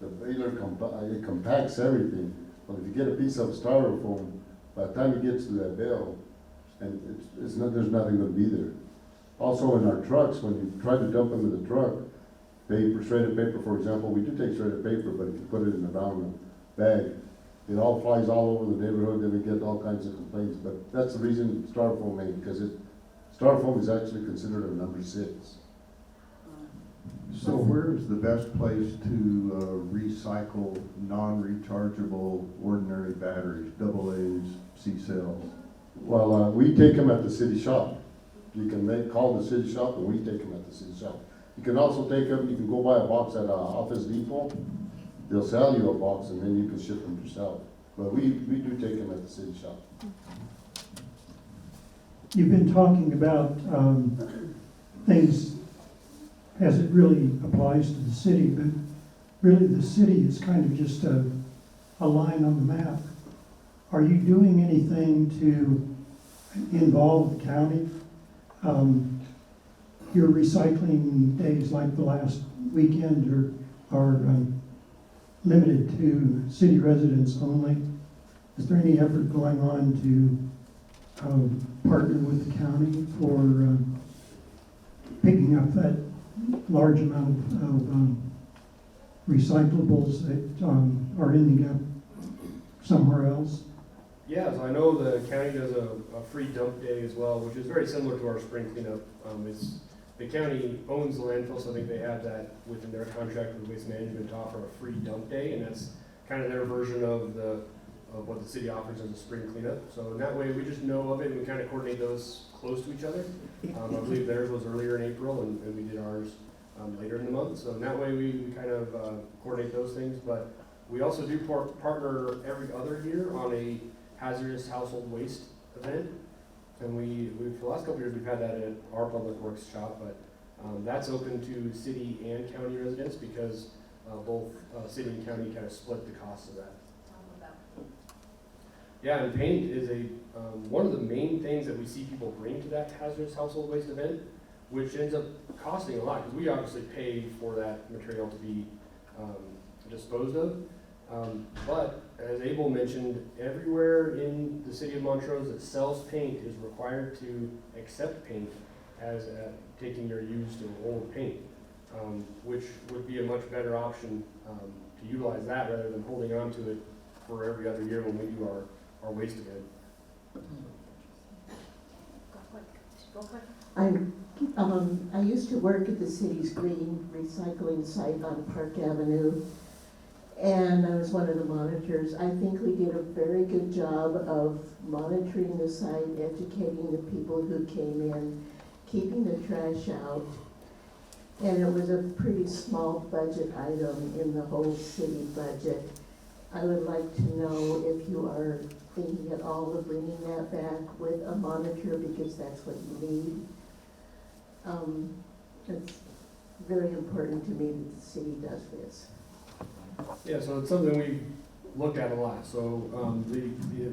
the baler it compacts everything. But if you get a piece of styrofoam, By the time it gets to that bale, and it's not, there's nothing gonna be there. Also in our trucks, when you try to dump them in the truck, paper, shredded paper, for example, we do take shredded paper, but if you put it in a brown bag, it all flies all over the neighborhood, and we get all kinds of complaints, but that's the reason styrofoam made, because styrofoam is actually considered a number 6. So where's the best place to recycle non-rechargeable ordinary batteries, AA's, C-cells? Well, we take them at the city shop. You can call the city shop, and we take them at the city shop. You can also take them, you can go buy a box at Office Depot. They'll sell you a box, and then you can ship them yourself. But we do take them at the city shop. You've been talking about things as it really applies to the city, but really the city is kind of just a line on the map. Are you doing anything to involve the county? Your recycling days like the last weekend are limited to city residents only. Is there any effort going on to partner with the county for picking up that large amount of recyclables that are ending up somewhere else? Yeah, so I know the county does a free dump day as well, which is very similar to our spring cleanup. The county owns the landfill, so I think they have that within their contract with Waste Management to offer a free dump day, and that's kind of their version of what the city offers as a spring cleanup. So in that way, we just know of it, and we kind of coordinate those close to each other. I believe theirs was earlier in April, and we did ours later in the month. So in that way, we kind of coordinate those things. But we also do partner every other year on a hazardous household waste event. And we for the last couple of years, we've had that at our public works shop, but that's open to city and county residents because both city and county kind of split the cost of that. Yeah, and paint is one of the main things that we see people bring to that hazardous household waste event, which ends up costing a lot because we obviously pay for that material to be disposed of. But as Abel mentioned, everywhere in the city of Montrose that sells paint is required to accept paint as taking your used or old paint, which would be a much better option to utilize that rather than holding on to it for every other year when we do our waste event. I used to work at the city's green recycling site on Park Avenue, and I was one of the monitors. I think we did a very good job of monitoring the site, educating the people who came in, keeping the trash out, and it was a pretty small budget item in the whole city budget. I would like to know if you are thinking at all of bringing that back with a monitor, because that's what you need. It's very important to me that the city does this. Yeah, so it's something we've looked at a lot. So the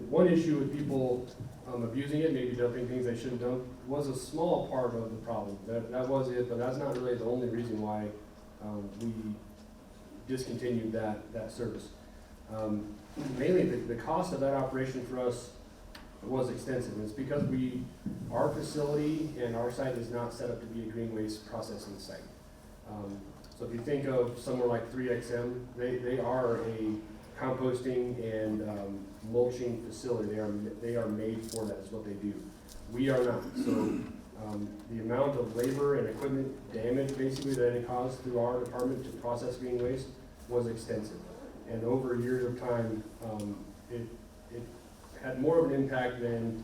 one issue with people abusing it, maybe dumping things they shouldn't dump, was a small part of the problem. That was it, but that's not really the only reason why we discontinued that service. Mainly the cost of that operation for us was extensive. And it's because our facility and our site is not set up to be a green waste processing site. So if you think of somewhere like 3XM, they are a composting and mulching facility. They are made for that, is what they do. We are not. So the amount of labor and equipment damage basically that it caused through our department to process green waste was extensive. And over years of time, it had more of an impact than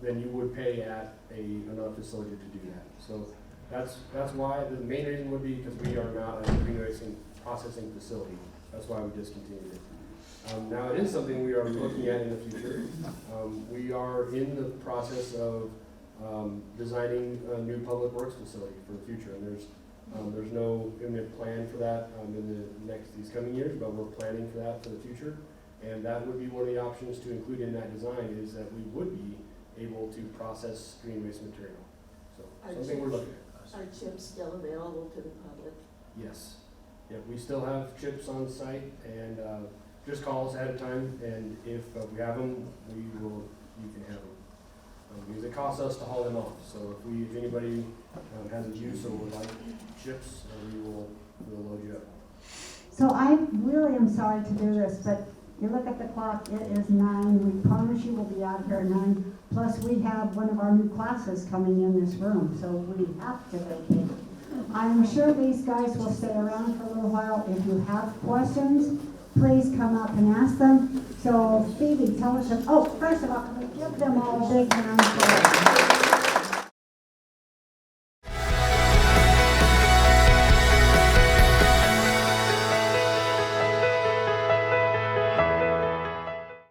you would pay at another facility to do that. So that's why the main reason would be because we are not a green waste processing facility. That's why we discontinued it. Now it is something we are looking at in the future. We are in the process of designing a new public works facility for the future, and there's no imminent plan for that in these coming years, but we're planning for that for the future. And that would be one of the options to include in that design, is that we would be able to process green waste material. So something we're looking at. Are chips still available to the public? Yes. Yeah, we still have chips on site, and just call us ahead of time, and if we have them, you can have them. Because it costs us to haul them off, so if anybody has a use or would like chips, we'll load you up. So I really am sorry to do this, but you look at the clock, it is 9. We promise you we'll be out here at 9. Plus, we have one of our new classes coming in this room, so we have to vacate. I'm sure these guys will stay around for a little while. If you have questions, please come up and ask them. So Phoebe, tell us, first of all, can we give them all a big hand for